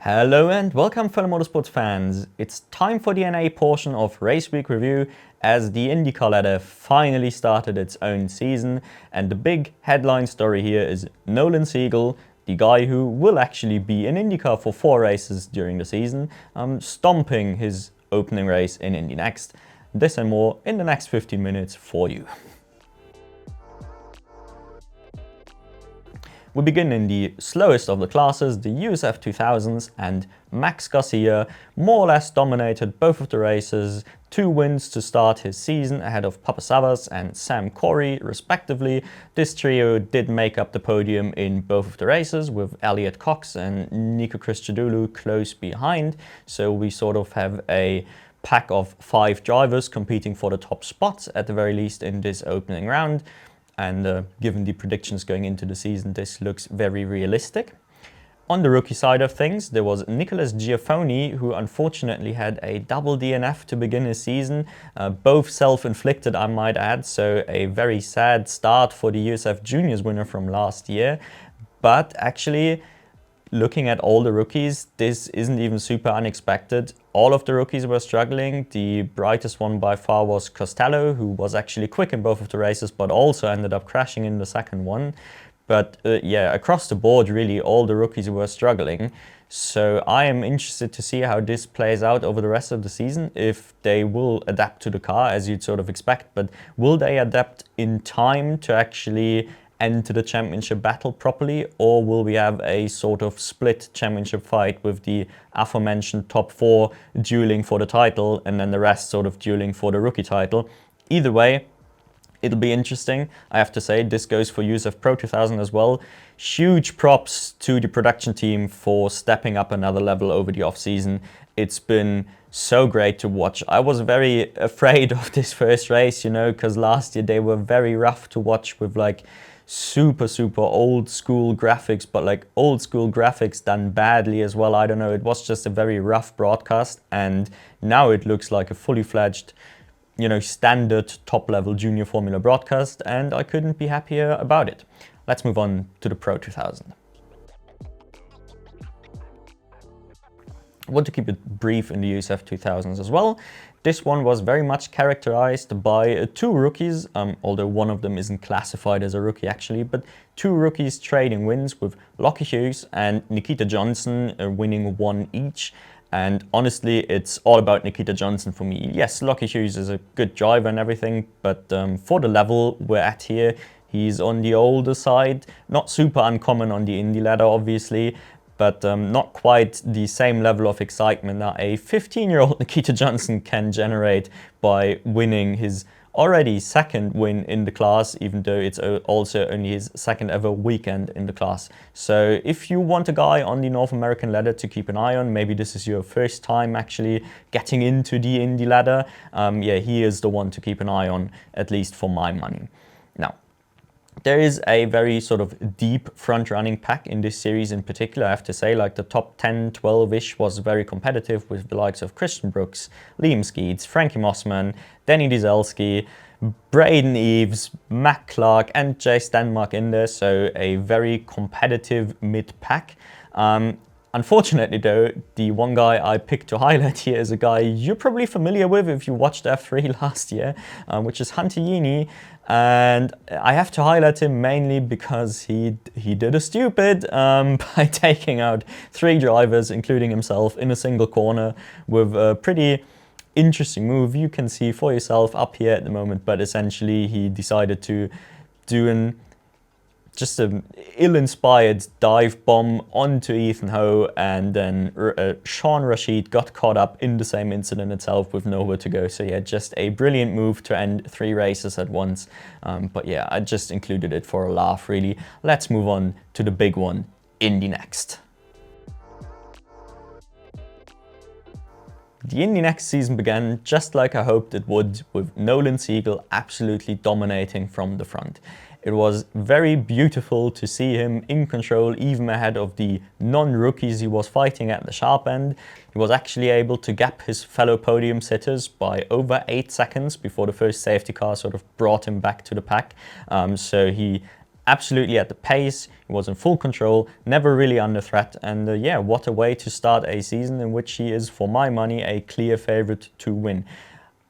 Hello and welcome, fellow motorsports fans. It's time for the NA portion of Race Week Review as the IndyCar ladder finally started its own season, and the big headline story here is Nolan Siegel, the guy who will actually be in IndyCar for 4 races during the season, stomping his opening race in IndyNXT. This and more in the next 15 minutes for you. We begin in the slowest of the classes, the USF 2000s, and Max Garcia more or less dominated both of the races, 2 wins to start his season ahead of Papa Savas and Sam Corey respectively. This trio did make up the podium in both of the races, with Elliot Cox and Nico Christodoulou close behind, so we sort of have a pack of 5 drivers competing for the top spots at the very least in this opening round. And given the predictions going into the season, this looks very realistic. On the rookie side of things, there was Nicholas Giaffoni, who unfortunately had a double DNF to begin his season, both self-inflicted, I might add, so a very sad start for the USF Juniors winner from last year. But actually, looking at all the rookies, this isn't even super unexpected. All of the rookies were struggling. The brightest one by far was Costello, who was actually quick in both of the races, but also ended up crashing in the second one. But yeah, across the board, really, all the rookies were struggling. So I am interested to see how this plays out over the rest of the season, if they will adapt to the car, as you'd sort of expect, but will they adapt in time to actually enter the championship battle properly, or will we have a sort of split championship fight with the aforementioned top 4 dueling for the title and then the rest sort of dueling for the rookie title? Either way, it'll be interesting. I have to say, this goes for USF Pro 2000 as well. Huge props to the production team for stepping up another level over the off-season. It's been so great to watch. I was very afraid of this first race, you know, because last year they were very rough to watch with like super old school graphics, but like old school graphics done badly as well. I don't know, it was just a very rough broadcast, and now it looks like a fully fledged, you know, standard top level junior formula broadcast, and I couldn't be happier about it. Let's move on to the Pro 2000. I want to keep it brief in the USF 2000s as well. This one was very much characterized by 2 rookies, although one of them isn't classified as a rookie actually, but 2 rookies trading wins, with Lockie Hughes and Nikita Johnson winning 1 each. And honestly, it's all about Nikita Johnson for me. Yes, Lockie Hughes is a good driver and everything, but for the level we're at here, he's on the older side. Not super uncommon on the Indy ladder, obviously, but not quite the same level of excitement that a 15-year-old Nikita Johnson can generate by winning his already 2nd win in the class, even though it's also only his 2nd ever weekend in the class. So if you want a guy on the North American ladder to keep an eye on, maybe this is your first time actually getting into the Indy ladder, yeah, he is the one to keep an eye on, at least for my money. Now, there is a very sort of deep front-running pack in this series in particular. I have to say, like the top 10, 12-ish was very competitive, with the likes of Christian Brooks, Liam Skeets, Frankie Mossman, Danny Dieselski, Braden Eves, Mac Clark and Jay Stenmark in there, so a very competitive mid-pack. Unfortunately though, the one guy I picked to highlight here is a guy you're probably familiar with if you watched F3 last year, which is Hunter Yeany. And I have to highlight him mainly because he did a stupid by taking out 3 drivers, including himself, in a single corner with a pretty interesting move. You can see for yourself up here at the moment, but essentially he decided to do just an ill-inspired dive bomb onto Ethan Ho, and then Sean Rashid got caught up in the same incident itself with nowhere to go. So yeah, just a brilliant move to end 3 races at once. But yeah, I just included it for a laugh, really. Let's move on to the big one, IndyNXT. The IndyNXT season began just like I hoped it would, with Nolan Siegel absolutely dominating from the front. It was very beautiful to see him in control, even ahead of the non-rookies he was fighting at the sharp end. He was actually able to gap his fellow podium sitters by over 8 seconds before the first safety car sort of brought him back to the pack. So he absolutely at the pace, he was in full control, never really under threat, and yeah, what a way to start a season in which he is, for my money, a clear favorite to win.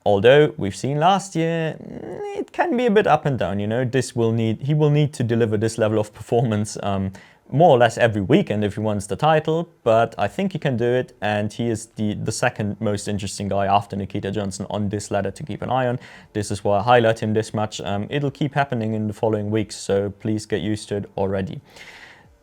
Although we've seen last year, it can be a bit up and down, you know. He will need to deliver this level of performance more or less every weekend if he wants the title, but I think he can do it, and he is the second most interesting guy after Nikita Johnson on this ladder to keep an eye on. This is why I highlight him this much. It'll keep happening in the following weeks, so please get used to it already.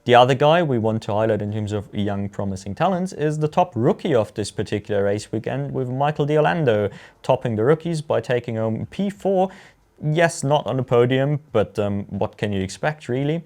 The other guy we want to highlight in terms of young promising talents is the top rookie of this particular race weekend, with Michael D'Orlando topping the rookies by taking home P4. Yes, not on the podium, but what can you expect really?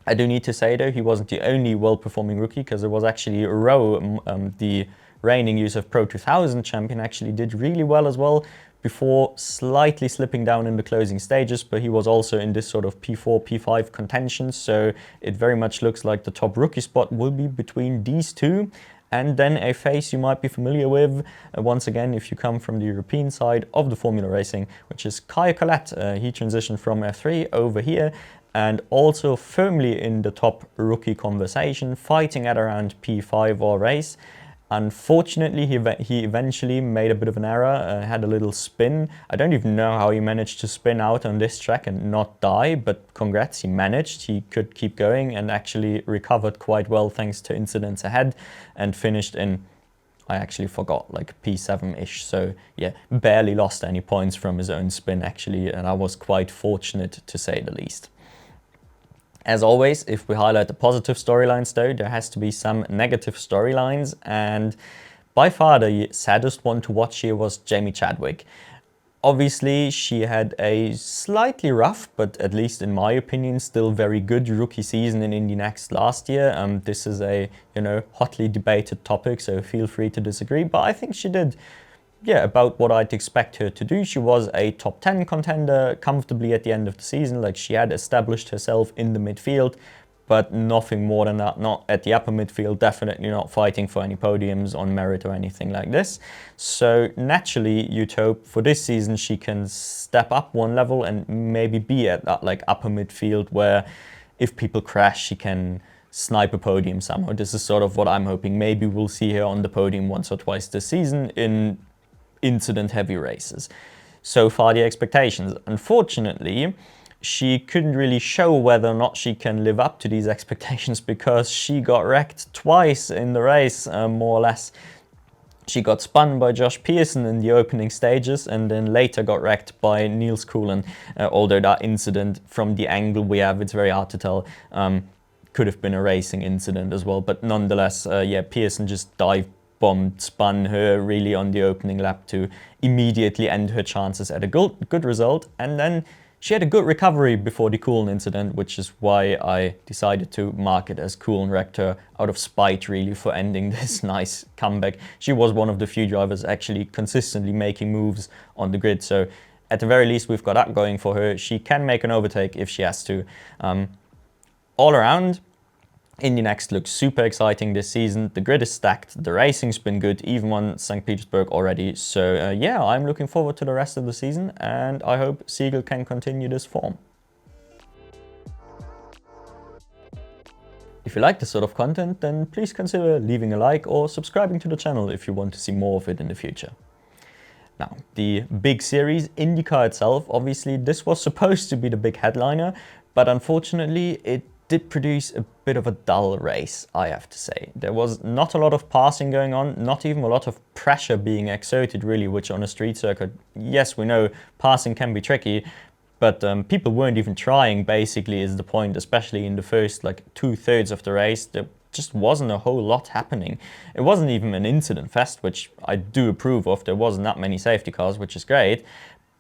I do need to say though, he wasn't the only well-performing rookie, because there was actually Rowe, the reigning USF Pro 2000 champion, actually did really well as well before slightly slipping down in the closing stages, but he was also in this sort of P4, P5 contention, so it very much looks like the top rookie spot will be between these two. And then a face you might be familiar with, once again, if you come from the European side of the Formula Racing, which is Kaya Colette. He transitioned from F3 over here, and also firmly in the top rookie conversation, fighting at around P5 or race. Unfortunately, he eventually made a bit of an error, had a little spin. I don't even know how he managed to spin out on this track and not die, but congrats, he managed. He could keep going and actually recovered quite well thanks to incidents ahead, and finished in, I actually forgot, like P7-ish. So yeah, barely lost any points from his own spin actually, and I was quite fortunate to say the least. As always, if we highlight the positive storylines though, there has to be some negative storylines, and by far the saddest one to watch here was Jamie Chadwick. Obviously, she had a slightly rough, but at least in my opinion, still very good rookie season in IndyNXT last year. This is a, you know, hotly debated topic, so feel free to disagree, but I think she did, yeah, about what I'd expect her to do. She was a top 10 contender comfortably at the end of the season. Like, she had established herself in the midfield, but nothing more than that. Not at the upper midfield, definitely not fighting for any podiums on merit or anything like this. So naturally, you'd hope for this season she can step up one level and maybe be at that like upper midfield where if people crash, she can snipe a podium somehow. This is sort of what I'm hoping. Maybe we'll see her on the podium once or twice this season in incident-heavy races. So far the expectations. Unfortunately, she couldn't really show whether or not she can live up to these expectations, because she got wrecked twice in the race, more or less. She got spun by Josh Pearson in the opening stages, and then later got wrecked by Niels Coughlan. Although that incident, from the angle we have, it's very hard to tell. Could have been a racing incident as well, but nonetheless, yeah, Pearson just dive-bombed, spun her really on the opening lap to immediately end her chances at a good result, and then she had a good recovery before the Coughlan incident, which is why I decided to mark it as Coughlan wrecked her out of spite really for ending this nice comeback. She was one of the few drivers actually consistently making moves on the grid, so at the very least we've got that going for her. She can make an overtake if she has to. All around, IndyNXT looks super exciting this season. The grid is stacked, the racing's been good, even won St. Petersburg already. So yeah, I'm looking forward to the rest of the season, and I hope Siegel can continue this form. If you like this sort of content, then please consider leaving a like or subscribing to the channel if you want to see more of it in the future. Now, the big series, IndyCar itself, obviously this was supposed to be the big headliner, but unfortunately it did produce a bit of a dull race, I have to say. There was not a lot of passing going on, not even a lot of pressure being exerted really, which on a street circuit, yes, we know passing can be tricky, but people weren't even trying, basically, is the point, especially in the first like 2/3 of the race. There just wasn't a whole lot happening. It wasn't even an incident fest, which I do approve of. There wasn't that many safety cars, which is great.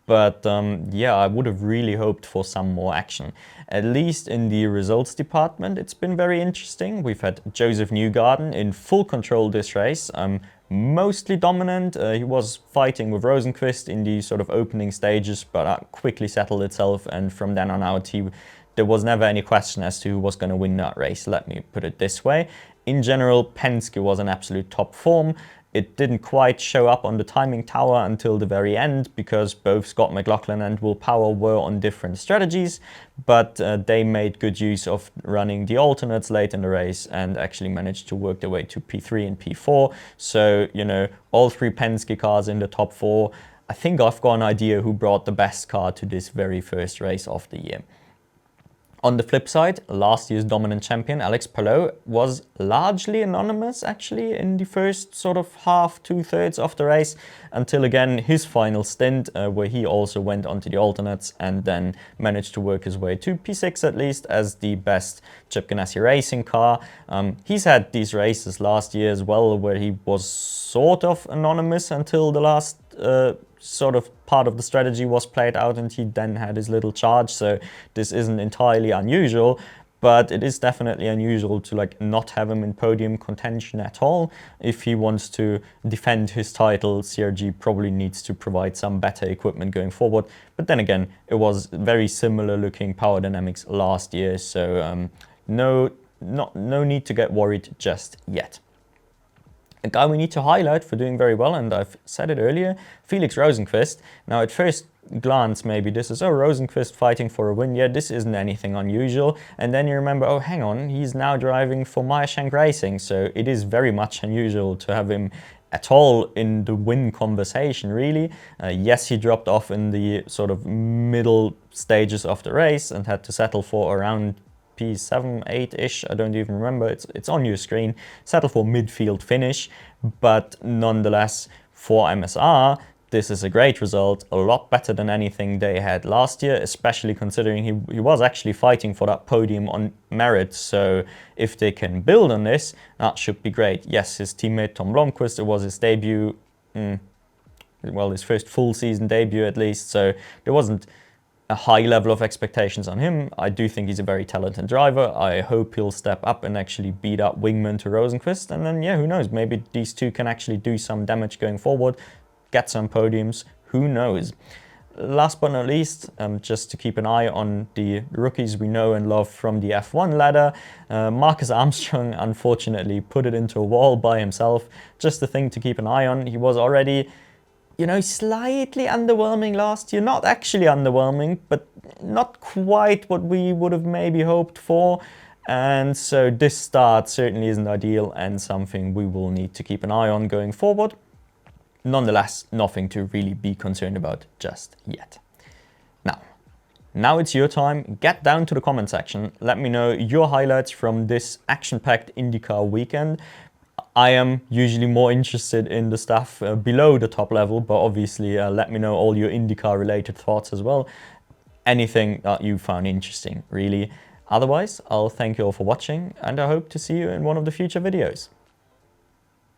But yeah, I would have really hoped for some more action. At least in the results department, it's been very interesting. We've had Joseph Newgarden in full control this race, mostly dominant. He was fighting with Rosenqvist in the sort of opening stages, but that quickly settled itself, and from then on out, there was never any question as to who was going to win that race, let me put it this way. In general, Penske was an absolute top form. It didn't quite show up on the timing tower until the very end because both Scott McLaughlin and Will Power were on different strategies, but they made good use of running the alternates late in the race and actually managed to work their way to P3 and P4. So, you know, all three Penske cars in the top four. I think I've got an idea who brought the best car to this very first race of the year. On the flip side, last year's dominant champion, Alex Palou, was largely anonymous actually in the first sort of half, 2/3 of the race, until again his final stint where he also went onto the alternates and then managed to work his way to P6 at least as the best Chip Ganassi racing car. He's had these races last year as well where he was sort of anonymous until the last sort of part of the strategy was played out and he then had his little charge, so this isn't entirely unusual, but it is definitely unusual to like not have him in podium contention at all. If he wants to defend his title, CRG probably needs to provide some better equipment going forward, but then again it was very similar looking power dynamics last year, so no need to get worried just yet. A guy we need to highlight for doing very well, and I've said it earlier, Felix Rosenqvist. Now at first glance maybe this is, oh, Rosenqvist fighting for a win, yeah, this isn't anything unusual, and then you remember, oh hang on, he's now driving for Meyer-Shank Racing, so it is very much unusual to have him at all in the win conversation really. Yes, he dropped off in the sort of middle stages of the race and had to settle for around P7, 8-ish, I don't even remember, it's on your screen, settle for midfield finish, but nonetheless for MSR this is a great result, a lot better than anything they had last year, especially considering he was actually fighting for that podium on merit, so if they can build on this, that should be great. Yes, his teammate Tom Blomqvist, it was his debut, well, his first full season debut at least, so there wasn't a high level of expectations on him. I do think he's a very talented driver. I hope he'll step up and actually beat up Wingman to Rosenqvist. And then, yeah, who knows? Maybe these two can actually do some damage going forward, get some podiums. Who knows? Last but not least, just to keep an eye on the rookies we know and love from the F1 ladder, Marcus Armstrong unfortunately put it into a wall by himself. Just a thing to keep an eye on. He was already, you know, slightly underwhelming last year. Not actually underwhelming, but not quite what we would have maybe hoped for. And so this start certainly isn't ideal and something we will need to keep an eye on going forward. Nonetheless, nothing to really be concerned about just yet. Now it's your time. Get down to the comment section. Let me know your highlights from this action-packed IndyCar weekend. I am usually more interested in the stuff below the top level, but obviously let me know all your IndyCar related thoughts as well. Anything that you found interesting, really. Otherwise, I'll thank you all for watching and I hope to see you in one of the future videos.